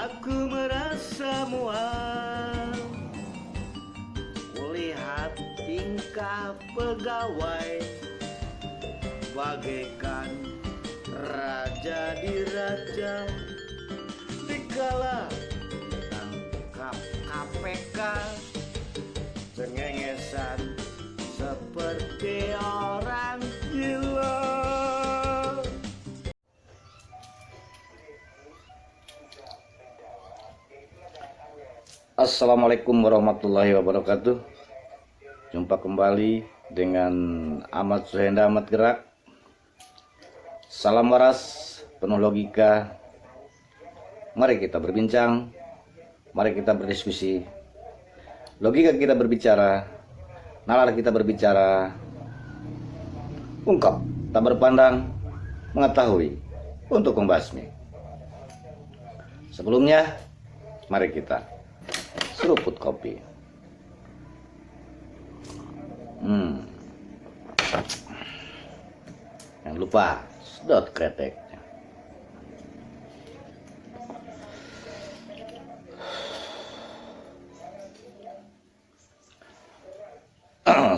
Aku merasa mual melihat tingkah pegawai bagaikan raja di raja dikala tangkap KPK cengengesan seperti orang gila. Assalamualaikum warahmatullahi wabarakatuh. Jumpa kembali dengan Ahmad Suhenda Ahmad Gerak. Salam waras, penuh logika. Mari kita berbincang, mari kita berdiskusi. Logika kita berbicara, nalar kita berbicara. Ungkap, tak berpandang, mengetahui, untuk membasmi. Sebelumnya, mari kita seruput kopi. Jangan lupa sedot kreteknya.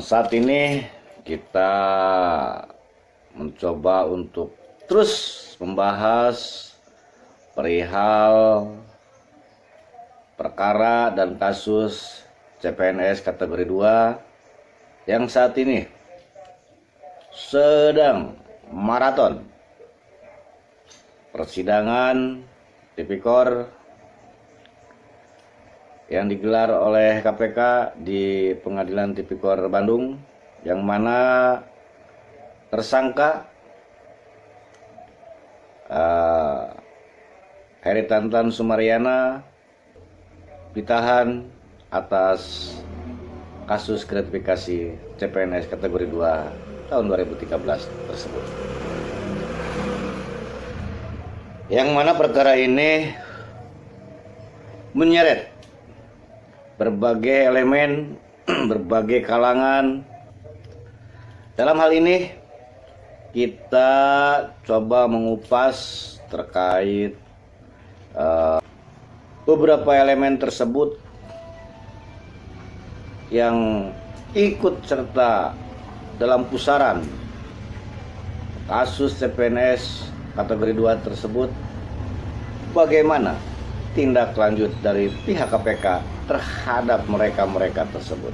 Saat ini kita mencoba untuk terus membahas perihal perkara dan kasus CPNS kategori 2 yang saat ini sedang maraton persidangan Tipikor yang digelar oleh KPK di Pengadilan Tipikor Bandung, yang mana tersangka Heri Tantan Sumariana ditahan atas kasus gratifikasi CPNS kategori 2 tahun 2013 tersebut. Yang mana perkara ini menyeret berbagai elemen, berbagai kalangan. Dalam hal ini kita coba mengupas terkait beberapa elemen tersebut yang ikut serta dalam pusaran kasus CPNS kategori 2 tersebut. Bagaimana tindak lanjut dari pihak KPK terhadap mereka-mereka tersebut.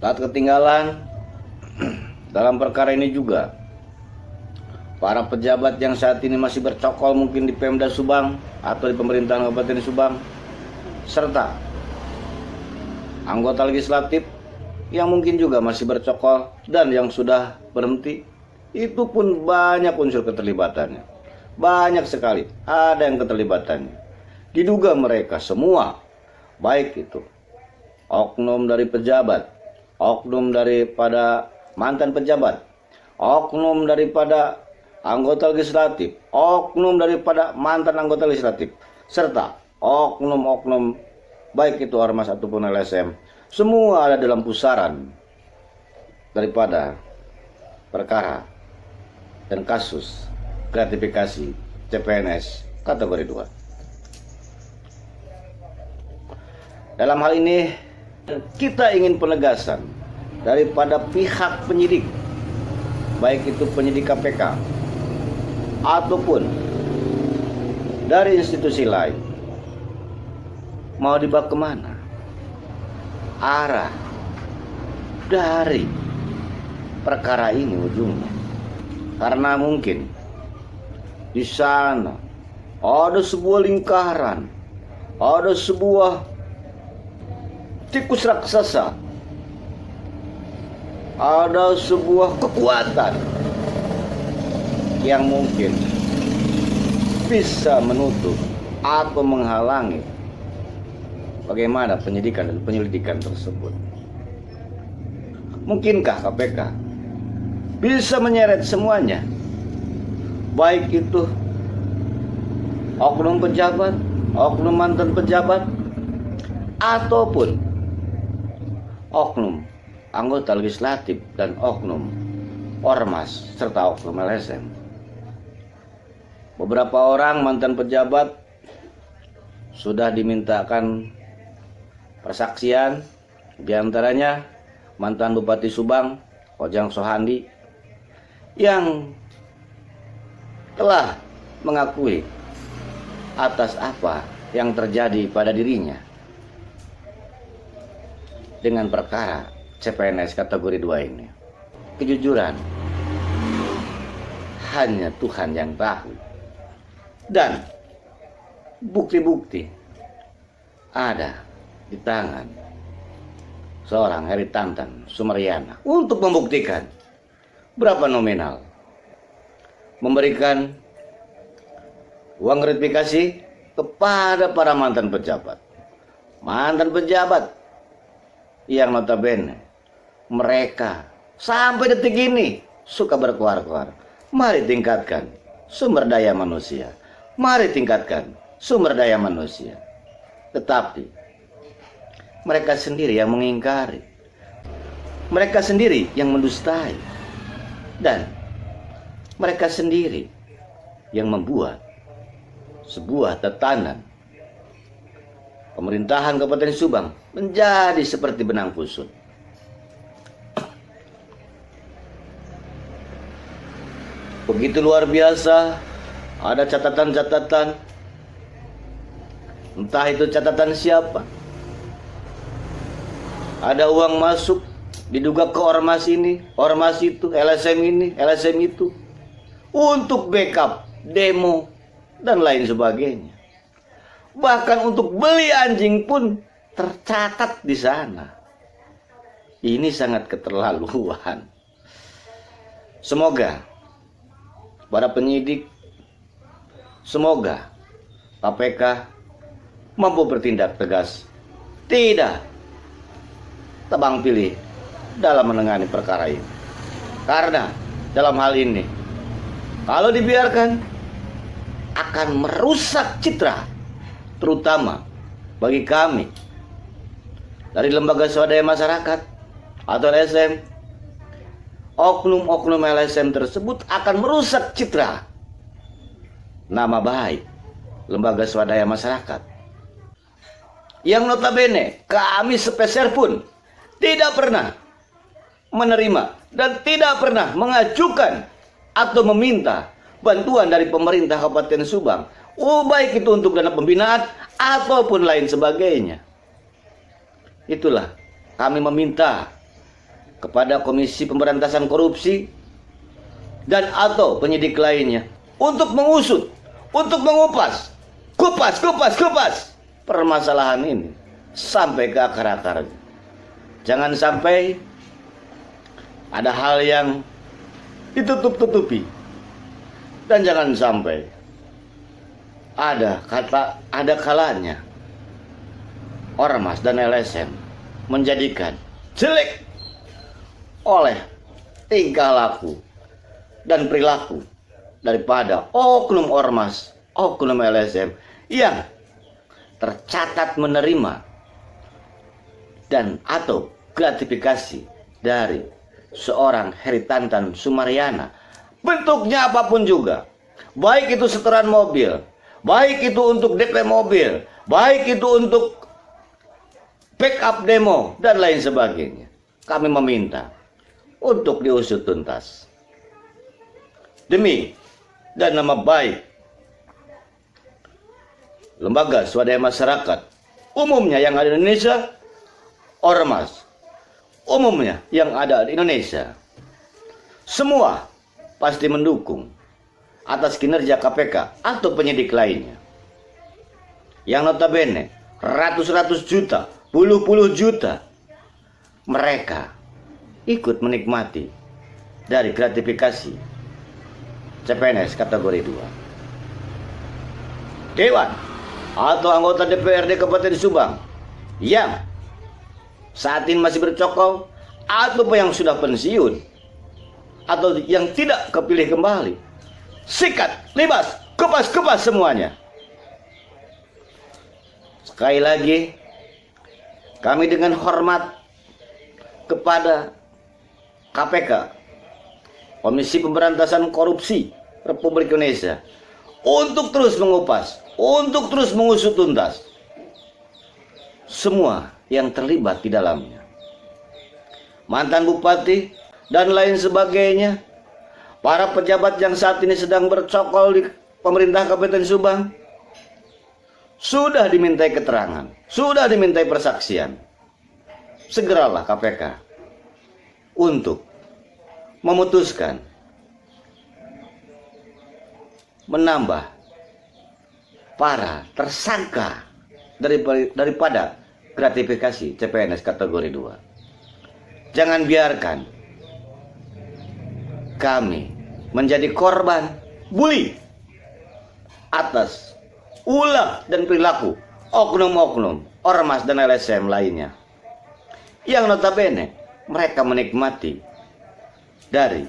Tak ketinggalan dalam perkara ini juga para pejabat yang saat ini masih bercokol mungkin di Pemda Subang atau di pemerintahan Kabupaten Subang, serta anggota legislatif yang mungkin juga masih bercokol dan yang sudah berhenti, itu pun banyak unsur keterlibatannya. Banyak sekali ada yang keterlibatannya. Diduga mereka semua, baik itu oknum dari pejabat, oknum daripada mantan pejabat, oknum daripada anggota legislatif, oknum daripada mantan anggota legislatif, serta oknum-oknum baik itu ormas ataupun LSM, semua ada dalam pusaran daripada perkara dan kasus gratifikasi CPNS kategori 2. Dalam hal ini kita ingin penegasan daripada pihak penyidik, baik itu penyidik KPK ataupun dari institusi lain, mau dibawa kemana arah dari perkara ini ujungnya. Karena mungkin di sana ada sebuah lingkaran, ada sebuah tikus raksasa, ada sebuah kekuatan yang mungkin bisa menutup atau menghalangi bagaimana penyidikan dan penyelidikan tersebut. Mungkinkah KPK bisa menyeret semuanya, baik itu oknum pejabat, oknum mantan pejabat, ataupun oknum anggota legislatif dan oknum ormas serta oknum LSM. Beberapa orang mantan pejabat sudah dimintakan persaksian, diantaranya mantan Bupati Subang, Ojang Sohandi, yang telah mengakui atas apa yang terjadi pada dirinya dengan perkara CPNS kategori 2 ini. Kejujuran hanya Tuhan yang tahu. Dan bukti-bukti ada di tangan seorang Heri Tantan Sumaryana untuk membuktikan berapa nominal memberikan uang gratifikasi kepada para mantan pejabat yang notabene mereka sampai detik ini suka berkuar-kuar, mari tingkatkan sumber daya manusia, mari tingkatkan sumber daya manusia. Tetapi mereka sendiri yang mengingkari, mereka sendiri yang mendustai, dan mereka sendiri yang membuat sebuah tatanan pemerintahan Kabupaten Subang menjadi seperti benang kusut. Begitu luar biasa, ada catatan-catatan, entah itu catatan siapa. Ada uang masuk, diduga ke ormas ini, ormas itu, LSM ini, LSM itu, untuk backup, demo, dan lain sebagainya. Bahkan untuk beli anjing pun tercatat di sana. Ini sangat keterlaluan. Semoga para penyidik, semoga KPK mampu bertindak tegas, tidak tebang pilih dalam menangani perkara ini. Karena dalam hal ini, kalau dibiarkan, akan merusak citra, terutama bagi kami dari lembaga swadaya masyarakat atau LSM. Oknum-oknum LSM tersebut akan merusak citra, nama baik lembaga swadaya masyarakat, yang notabene kami sepeser pun tidak pernah menerima dan tidak pernah mengajukan atau meminta bantuan dari pemerintah Kabupaten Subang, baik itu untuk dana pembinaan ataupun lain sebagainya. Itulah kami meminta kepada Komisi Pemberantasan Korupsi dan atau penyidik lainnya untuk mengusut, untuk mengupas, kupas permasalahan ini sampai ke akar-akarnya. Jangan sampai ada hal yang ditutup-tutupi, dan jangan sampai ada kalanya ormas dan LSM menjadikan jelek oleh tingkah laku dan perilaku daripada oknum ormas, oknum LSM yang tercatat menerima dan atau gratifikasi dari seorang Heri Tantan Sumaryana, bentuknya apapun juga, baik itu setoran mobil, baik itu untuk DP mobil, baik itu untuk backup demo dan lain sebagainya. Kami meminta untuk diusut tuntas demi dan nama baik lembaga swadaya masyarakat umumnya yang ada di Indonesia, ormas umumnya yang ada di Indonesia. Semua pasti mendukung atas kinerja KPK atau penyidik lainnya yang notabene ratus-ratus juta, puluh-puluh juta mereka ikut menikmati dari gratifikasi CPNS kategori 2. Dewan atau anggota DPRD Kabupaten Subang yang saat ini masih bercokol atau yang sudah pensiun atau yang tidak kepilih kembali, sikat, libas, kupas semuanya. Sekali lagi, kami dengan hormat kepada KPK, Komisi Pemberantasan Korupsi Republik Indonesia untuk terus mengupas, untuk terus mengusut tuntas semua yang terlibat di dalamnya. Mantan bupati dan lain sebagainya, para pejabat yang saat ini sedang bercokol di pemerintah Kabupaten Subang, sudah dimintai keterangan, sudah dimintai persaksian. Segeralah KPK untuk memutuskan menambah para tersangka daripada gratifikasi CPNS kategori 2. Jangan biarkan kami menjadi korban bully atas ulah dan perilaku oknum-oknum, ormas dan LSM lainnya yang notabene mereka menikmati dari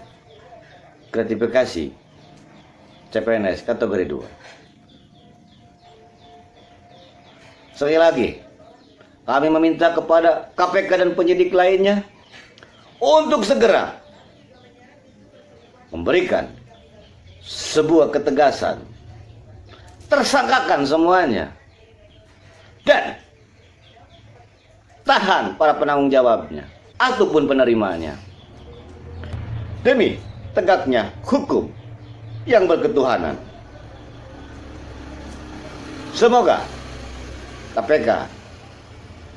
gratifikasi CPNS kategori 2. Sekali lagi, kami meminta kepada KPK dan penyidik lainnya untuk segera memberikan sebuah ketegasan, tersangkakan semuanya, dan tahan para penanggung jawabnya ataupun penerimanya demi tegaknya hukum yang berketuhanan. Semoga KPK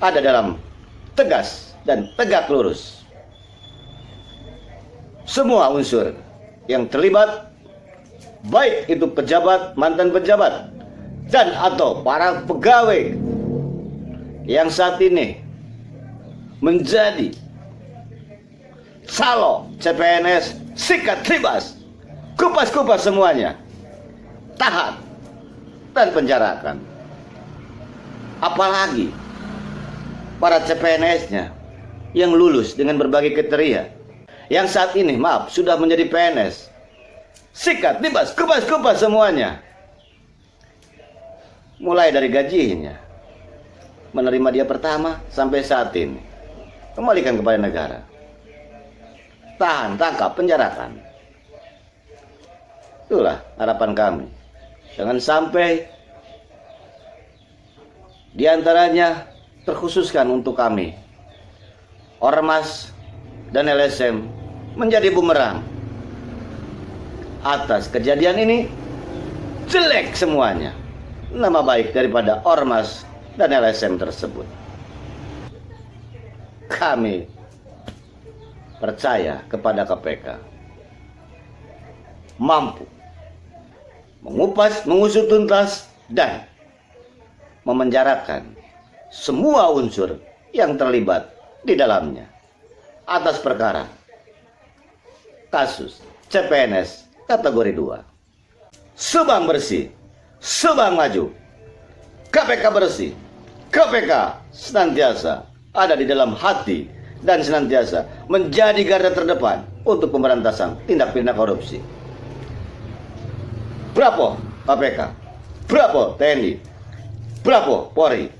ada dalam tegas dan tegak lurus. Semua unsur yang terlibat, baik itu pejabat, mantan pejabat, dan atau para pegawai yang saat ini menjadi calo CPNS, sikat libas, kupas-kupas semuanya, tahan dan penjarakan. Apalagi para CPNS-nya yang lulus dengan berbagai kriteria, yang saat ini sudah menjadi PNS, sikat, libas, kupas-kupas semuanya. Mulai dari gajinya, menerima dia pertama sampai saat ini, kembalikan kepada negara. Tahan, tangkap, penjarakan. Itulah harapan kami. Jangan sampai diantaranya terkhususkan untuk kami, ormas dan LSM, menjadi bumerang. Atas kejadian ini jelek semuanya nama baik daripada ormas dan LSM tersebut. Kami percaya kepada KPK mampu mengupas, mengusut tuntas, dan memenjarakan semua unsur yang terlibat di dalamnya atas perkara kasus CPNS kategori 2. Subang bersih, Subang maju. KPK bersih, KPK senantiasa ada di dalam hati dan senantiasa menjadi garda terdepan untuk pemberantasan tindak pidana korupsi. Bravo KPK, bravo TNI, bravo Polri.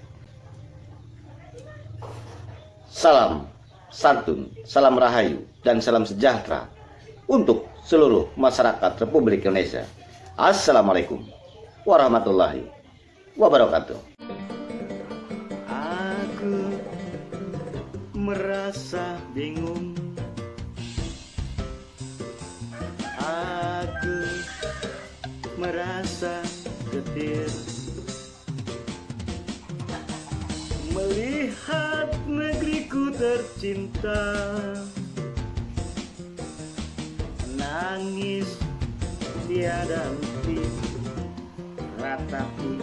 Salam santun, salam rahayu, dan salam sejahtera untuk seluruh masyarakat Republik Indonesia. Assalamualaikum warahmatullahi wabarakatuh. Aku merasa bingung, aku merasa getir melihat negeriku tercinta nangis tiada henti, ratapi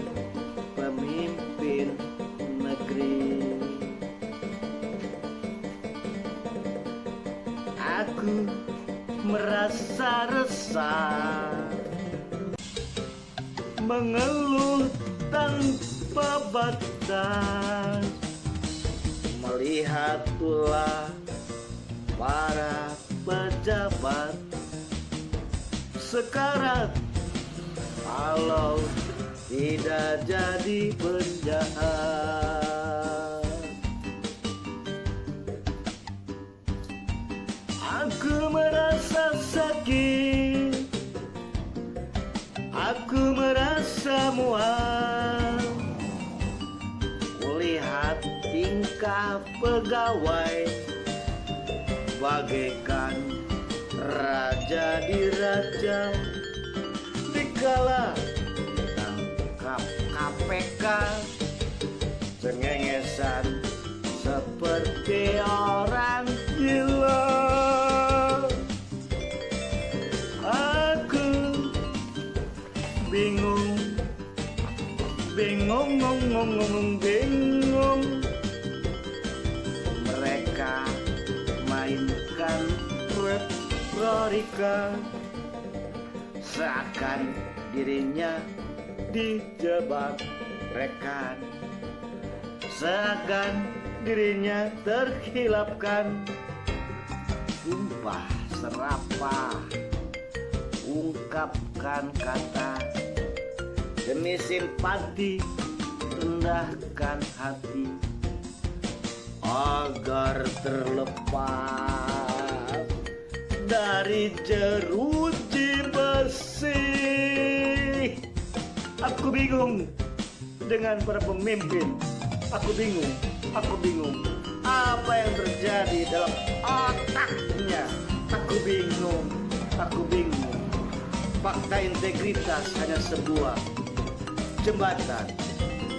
pemimpin negeri. Aku merasa resah, mengeluh tanpa batas, melihat pula para pejabat sekarat kalau tidak jadi penjahat. Aku merasa sakit mereka pegawai bagaikan raja di raja. Dikala tangkap KPK, cengengesan seperti orang gila. Aku bingung, bingung, bingung. Mereka mainkan retorika seakan dirinya dijebak rekan, seakan dirinya terkhilafkan. Sumpah serapah, ungkapkan kata demi simpati, rendahkan hati agar terlepas dari jeruji besi. Aku bingung dengan para pemimpin. Aku bingung apa yang terjadi dalam otaknya. Aku bingung. Fakta integritas hanya sebuah jembatan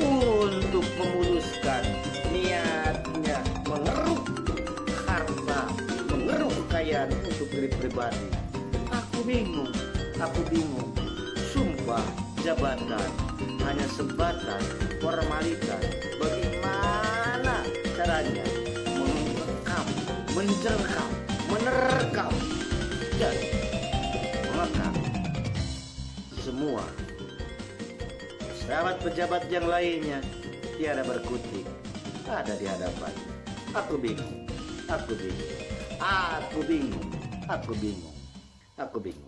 untuk memuluskan niatnya mengeruk harta, mengeruk kekayaan untuk diri pribadi. Aku bingung. Sumpah jabatan hanya sebatas formalitas. Bagaimana caranya mengekam, menjerkam, menerkam, dan mengekang semua sahabat pejabat yang lainnya tiada berkutik ada di hadapan. Aku bingung.